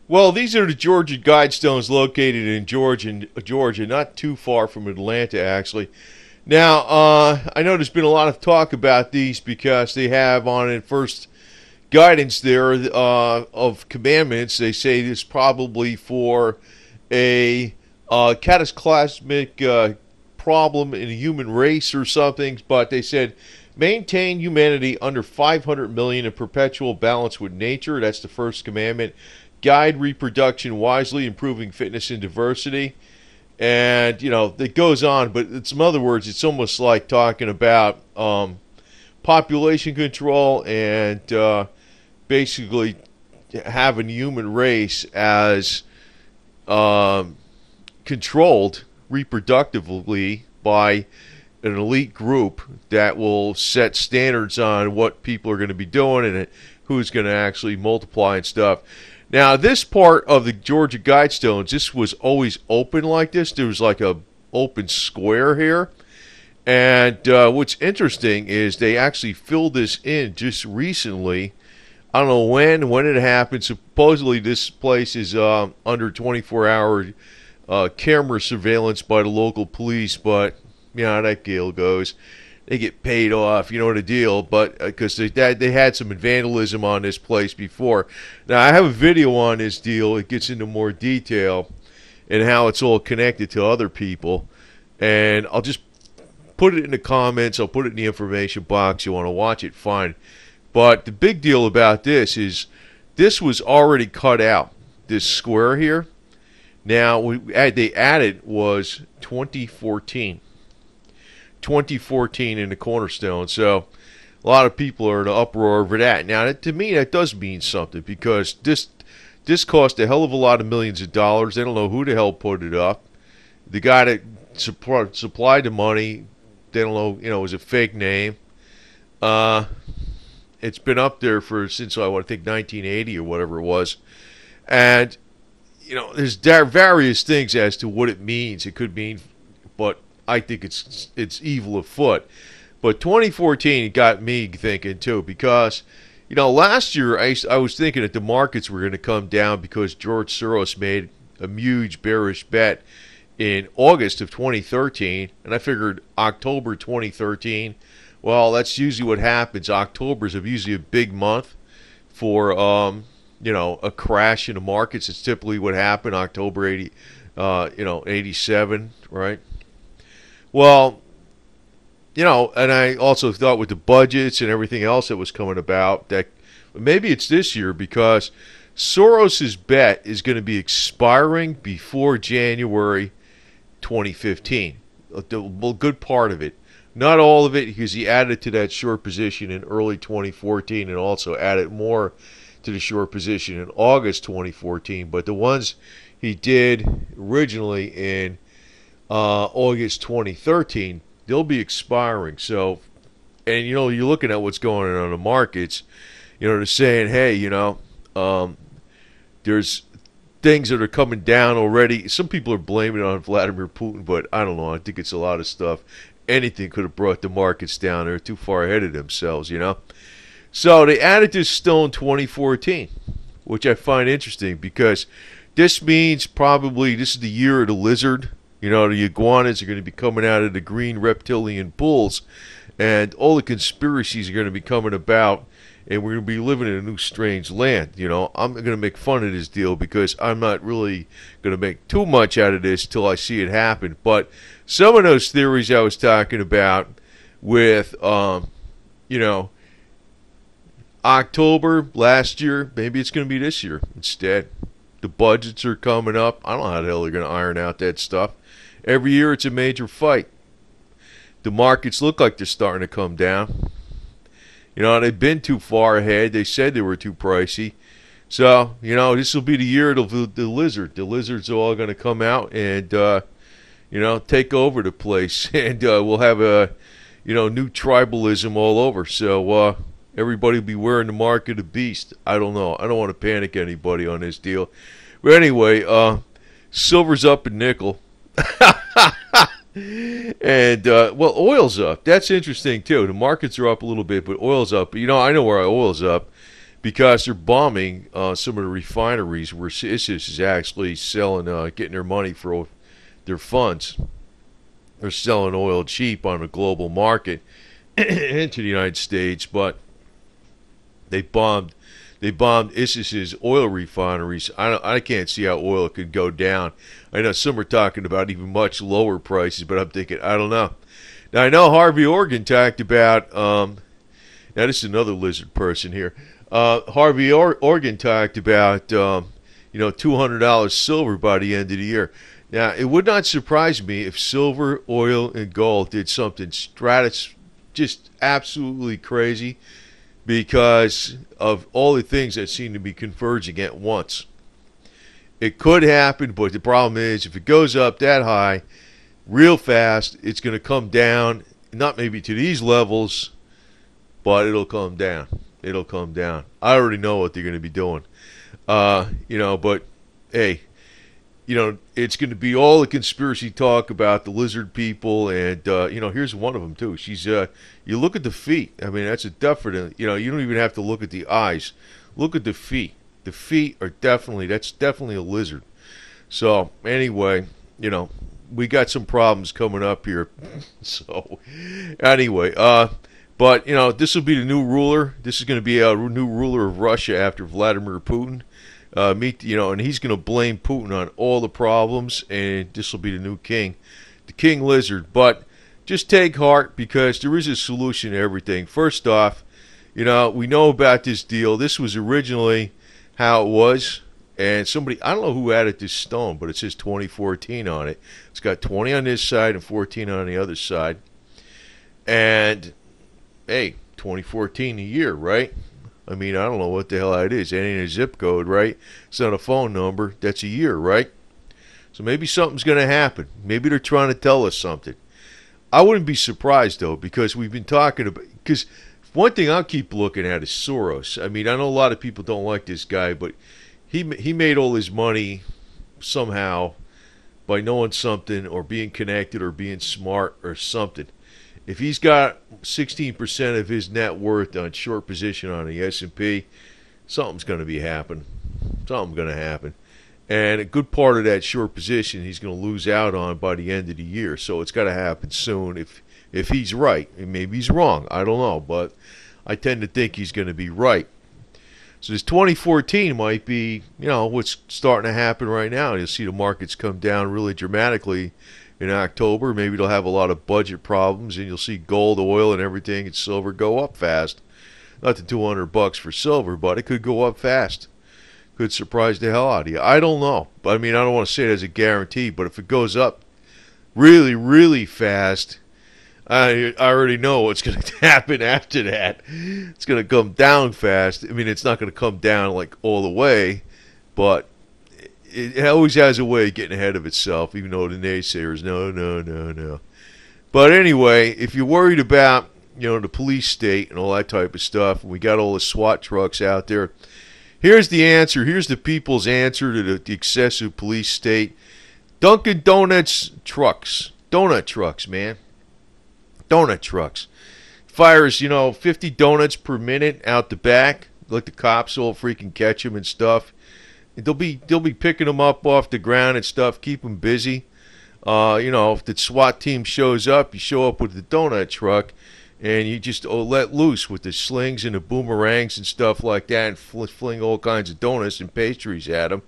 Well, these are the Georgia Guidestones located in Georgia, not too far from Atlanta, actually. Now, I know there's been a lot of talk about these because they have on it first guidance there of commandments. They say this probably for a cataclysmic problem in the human race or something, but they said maintain humanity under 500 million in perpetual balance with nature. That's the first commandment. Guide reproduction wisely, improving fitness and diversity. And, it goes on, but in some other words, it's almost like talking about population control and basically having the human race as controlled reproductively by an elite group that will set standards on what people are going to be doing and who's going to actually multiply and stuff. Now, this part of the Georgia Guidestones, this was always open like this. There was like a open square here. And what's interesting is they actually filled this in just recently. I don't know when it happened. Supposedly this place is under 24-hour camera surveillance by the local police, but that deal goes. They get paid off, you know the deal, but because they had some vandalism on this place before. Now, I have a video on this deal. It gets into more detail and how it's all connected to other people, and I'll just put it in the comments. I'll put it in the information box. You want to watch it, fine. But the big deal about this is this was already cut out, this square here. Now, they added was 2014. 2014 in the cornerstone. So a lot of people are in an uproar over that. Now, to me, that does mean something because this cost a hell of a lot of millions of dollars. They don't know who the hell put it up. The guy that supplied the money, they don't know, it was a fake name. It's been up there since I think 1980 or whatever it was. And, there's various things as to what it means. It could mean, but I think it's evil afoot. But 2014 got me thinking too because, last year I was thinking that the markets were going to come down because George Soros made a huge bearish bet in August of 2013, and I figured October 2013. Well, that's usually what happens. October's usually a big month for a crash in the markets. It's typically what happened October 87, right? Well, and I also thought with the budgets and everything else that was coming about that maybe it's this year because Soros's bet is going to be expiring before January 2015. A good part of it. Not all of it because he added to that short position in early 2014 and also added more to the short position in August 2014. But the ones he did originally in August 2013, they'll be expiring. So, and you're looking at what's going on in the markets. They're saying, hey, there's things that are coming down already. Some people are blaming it on Vladimir Putin, but I don't know. I think it's a lot of stuff. Anything could have brought the markets down. They're too far ahead of themselves, So they added this stone 2014, which I find interesting because this means probably this is the year of the lizard. The iguanas are going to be coming out of the green reptilian pools, and all the conspiracies are going to be coming about, and we're going to be living in a new strange land. I'm going to make fun of this deal because I'm not really going to make too much out of this till I see it happen. But some of those theories I was talking about with, October last year, maybe it's going to be this year instead. The budgets are coming up. I don't know how the hell they're going to iron out that stuff. Every year it's a major fight. The markets look like they're starting to come down. They've been too far ahead. They said they were too pricey. So, this will be the year of the lizard. The lizards are all going to come out and, take over the place. And we'll have a, new tribalism all over. So, everybody will be wearing the mark of the beast. I don't know. I don't want to panic anybody on this deal. But anyway, silver's up in nickel. And, oil's up. That's interesting, too. The markets are up a little bit, but oil's up. I know where oil's up because they're bombing some of the refineries where ISIS is actually selling, getting their money for their funds. They're selling oil cheap on the global market into the United States, but they bombed ISIS's oil refineries. I can't see how oil could go down. I know some are talking about even much lower prices, but I'm thinking, I don't know. Now, I know Harvey Organ talked about, now this is another lizard person here. Harvey Organ talked about, $200 silver by the end of the year. Now, it would not surprise me if silver, oil, and gold did something just absolutely crazy, because of all the things that seem to be converging at once. It could happen, but the problem is if it goes up that high real fast, it's going to come down, not maybe to these levels, but it'll come down. It'll come down. I already know what they're going to be doing. But hey, it's going to be all the conspiracy talk about the lizard people, and here's one of them too. She's you look at the feet. I mean, that's a definite. You don't even have to look at the eyes. Look at the feet. The feet are that's definitely a lizard. So anyway, we got some problems coming up here. So anyway, but this will be the new ruler. This is going to be a new ruler of Russia after Vladimir Putin. And he's going to blame Putin on all the problems, and this will be the new king, the king lizard. But just take heart, because there is a solution to everything. First off, we know about this deal. This was originally how it was, and somebody, I don't know who added this stone, but it says 2014 on it. It's got 20 on this side and 14 on the other side. And hey, 2014 a year, right? I mean, I don't know what the hell that is. That ain't a zip code, right? It's not a phone number. That's a year, right? So maybe something's going to happen. Maybe they're trying to tell us something. I wouldn't be surprised, though, because we've been talking about... Because one thing I'll keep looking at is Soros. I mean, I know a lot of people don't like this guy, but he made all his money somehow by knowing something or being connected or being smart or something. If he's got 16% of his net worth on short position on the S&P, something's going to be happening. Something's going to happen. And a good part of that short position he's going to lose out on by the end of the year. So it's got to happen soon if he's right. And maybe he's wrong. I don't know. But I tend to think he's going to be right. So this 2014 might be, what's starting to happen right now. You'll see the markets come down really dramatically in October. Maybe they'll have a lot of budget problems, and you'll see gold, oil, and everything, and silver go up fast. Not the $200 for silver, but it could go up fast. Could surprise the hell out of you. I don't know. But I mean, I don't want to say it as a guarantee, but if it goes up really, really fast, I already know what's going to happen after that. It's going to come down fast. I mean, it's not going to come down like all the way, but it always has a way of getting ahead of itself, even though the naysayers, no. But anyway, if you're worried about, the police state and all that type of stuff, and we got all the SWAT trucks out there, here's the answer. Here's the people's answer to the excessive police state. Dunkin' Donuts trucks. Donut trucks, man. Donut trucks. Fires, 50 donuts per minute out the back. Like the cops will freaking catch them and stuff. They'll be picking them up off the ground and stuff, keep them busy. If the SWAT team shows up, you show up with the donut truck, and you just let loose with the slings and the boomerangs and stuff like that, and fling all kinds of donuts and pastries at them.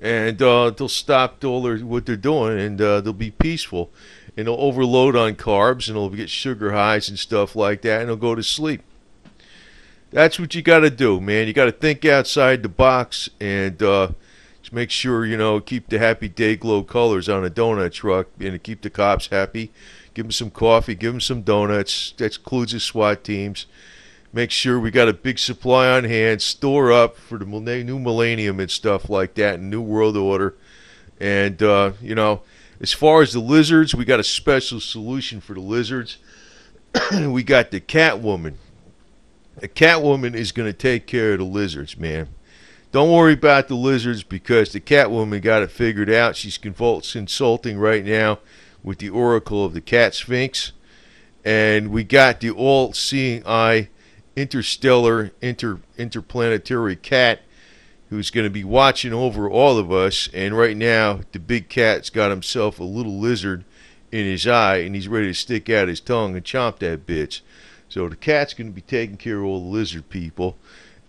And they'll stop what they're doing, and they'll be peaceful. And they'll overload on carbs, and they'll get sugar highs and stuff like that, and they'll go to sleep. That's what you got to do, man. You got to think outside the box, and just make sure, keep the happy day glow colors on a donut truck, and keep the cops happy. Give them some coffee, give them some donuts. That includes the SWAT teams. Make sure we got a big supply on hand, store up for the new millennium and stuff like that, and new world order. And, as far as the lizards, we got a special solution for the lizards. We got the Catwoman. The Catwoman is going to take care of the lizards, man. Don't worry about the lizards, because the Catwoman got it figured out. She's consulting right now with the Oracle of the Cat Sphinx. And we got the all-seeing eye interplanetary cat who's going to be watching over all of us. And right now, the big cat's got himself a little lizard in his eye, and he's ready to stick out his tongue and chomp that bitch. So the cat's going to be taking care of all the lizard people,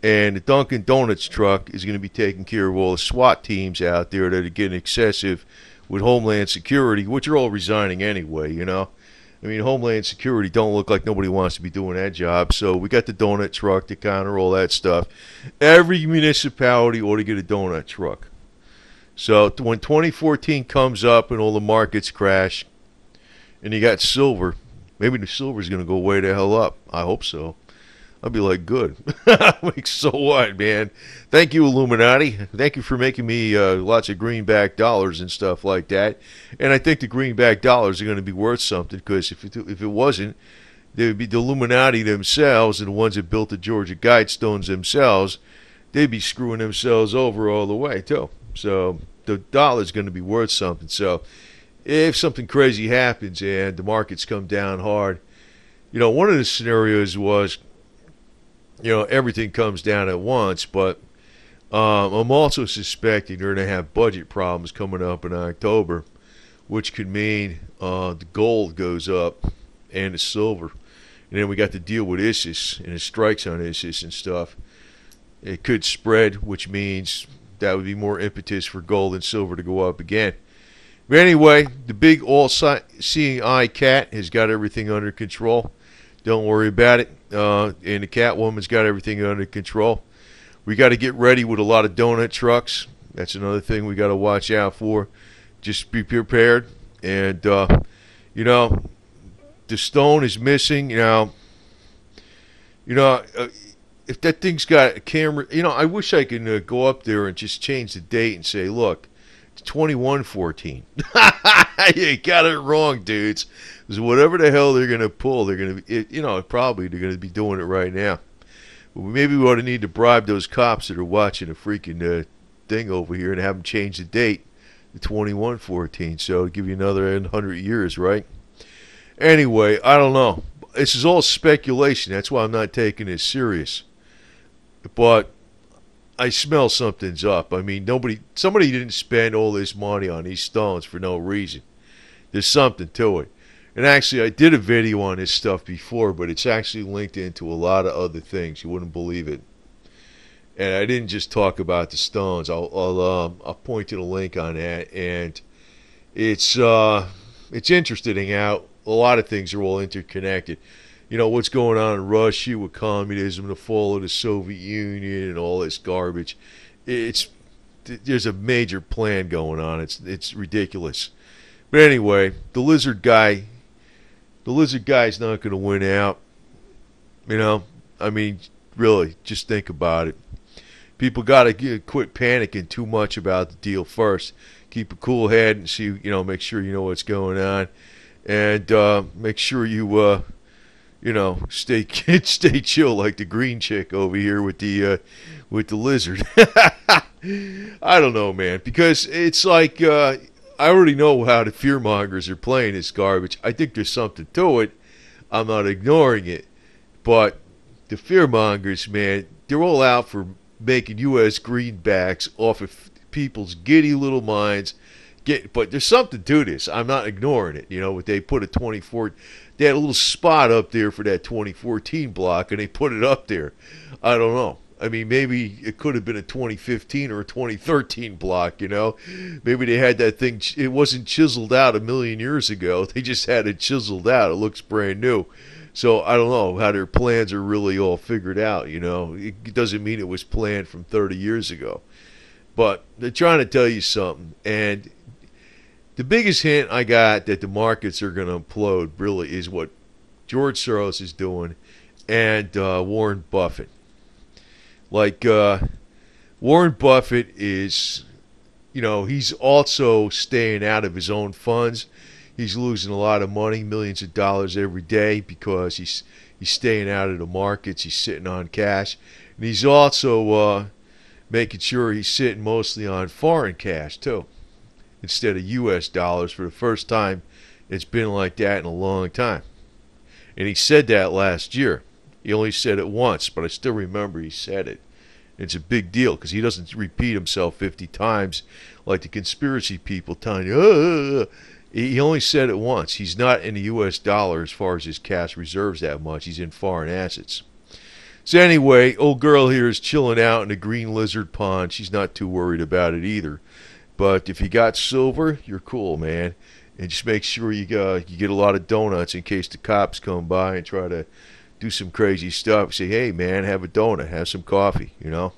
and the Dunkin' Donuts truck is going to be taking care of all the SWAT teams out there that are getting excessive with Homeland Security, which are all resigning anyway, you know. I mean, Homeland Security don't look like nobody wants to be doing that job. So we got the donut truck to counter all that stuff. Every municipality ought to get a donut truck. So when 2014 comes up and all the markets crash, and you got silver, maybe the silver's going to go way the hell up. I hope so. I'll be like, good. Like, so what, man? Thank you, Illuminati. Thank you for making me lots of greenback dollars and stuff like that. And I think the greenback dollars are going to be worth something, because if it wasn't, they would be the Illuminati themselves and the ones that built the Georgia Guidestones themselves. They'd be screwing themselves over all the way, too. So the dollar's going to be worth something. So if something crazy happens and the markets come down hard, you know, one of the scenarios was, you know, everything comes down at once, but I'm also suspecting they're going to have budget problems coming up in October, which could mean the gold goes up and the silver. And then we got to deal with ISIS and the strikes on ISIS and stuff. It could spread, which means that would be more impetus for gold and silver to go up again. But anyway, the big all-seeing eye cat has got everything under control. Don't worry about it. And the Catwoman's got everything under control. We got to get ready with a lot of donut trucks. That's another thing we got to watch out for. Just be prepared. And, you know, the stone is missing. You know, if that thing's got a camera, you know, I wish I could go up there and just change the date and say, look, it's 2114. You got it wrong, dudes. Because whatever the hell they're going to pull, they're going to be, you know, probably they're going to be doing it right now. But maybe we ought to need to bribe those cops that are watching the freaking thing over here and have them change the date to 2114. So give you another 100 years, right? Anyway, I don't know. This is all speculation. That's why I'm not taking this serious. But I smell something's up. I mean, somebody didn't spend all this money on these stones for no reason. There's something to it. And actually, I did a video on this stuff before, but it's actually linked into a lot of other things. You wouldn't believe it. And I didn't just talk about the stones. I'll point to the link on that. And it's interesting how a lot of things are all interconnected. You know, what's going on in Russia with communism, the fall of the Soviet Union, and all this garbage. There's a major plan going on. It's ridiculous. But anyway, the lizard guy's not going to win out. You know, I mean, really, just think about it. People got to quit panicking too much about the deal first. Keep a cool head and see, you know, make sure you know what's going on, and make sure you, you know, stay chill like the green chick over here with the lizard. I don't know, man, because it's like I already know how the fearmongers are playing this garbage. I think there's something to it. I'm not ignoring it, but the fearmongers, man, they're all out for making U.S. greenbacks off of people's giddy little minds. But there's something to this. I'm not ignoring it. You know, they put a 24. They had a little spot up there for that 2014 block, and they put it up there. I don't know. I mean, maybe it could have been a 2015 or a 2013 block, you know. Maybe they had that thing. It wasn't chiseled out a million years ago. They just had it chiseled out. It looks brand new. So I don't know how their plans are really all figured out, you know. It doesn't mean it was planned from 30 years ago. But they're trying to tell you something. And the biggest hint I got that the markets are going to implode really is what George Soros is doing and Warren Buffett. Like, Warren Buffett is, you know, he's also staying out of his own funds. He's losing a lot of money, millions of dollars every day, because he's staying out of the markets. He's sitting on cash. And he's also making sure he's sitting mostly on foreign cash, too, instead of U.S. dollars. For the first time, it's been like that in a long time. And he said that last year. He only said it once, but I still remember he said it. It's a big deal because he doesn't repeat himself 50 times like the conspiracy people telling you. He only said it once. He's not in the U.S. dollar as far as his cash reserves that much. He's in foreign assets. So anyway, old girl here is chilling out in the green lizard pond. She's not too worried about it either. But if you got silver, you're cool, man. And just make sure you get a lot of donuts in case the cops come by and try to do some crazy stuff. Say, hey, man, have a donut, have some coffee, you know.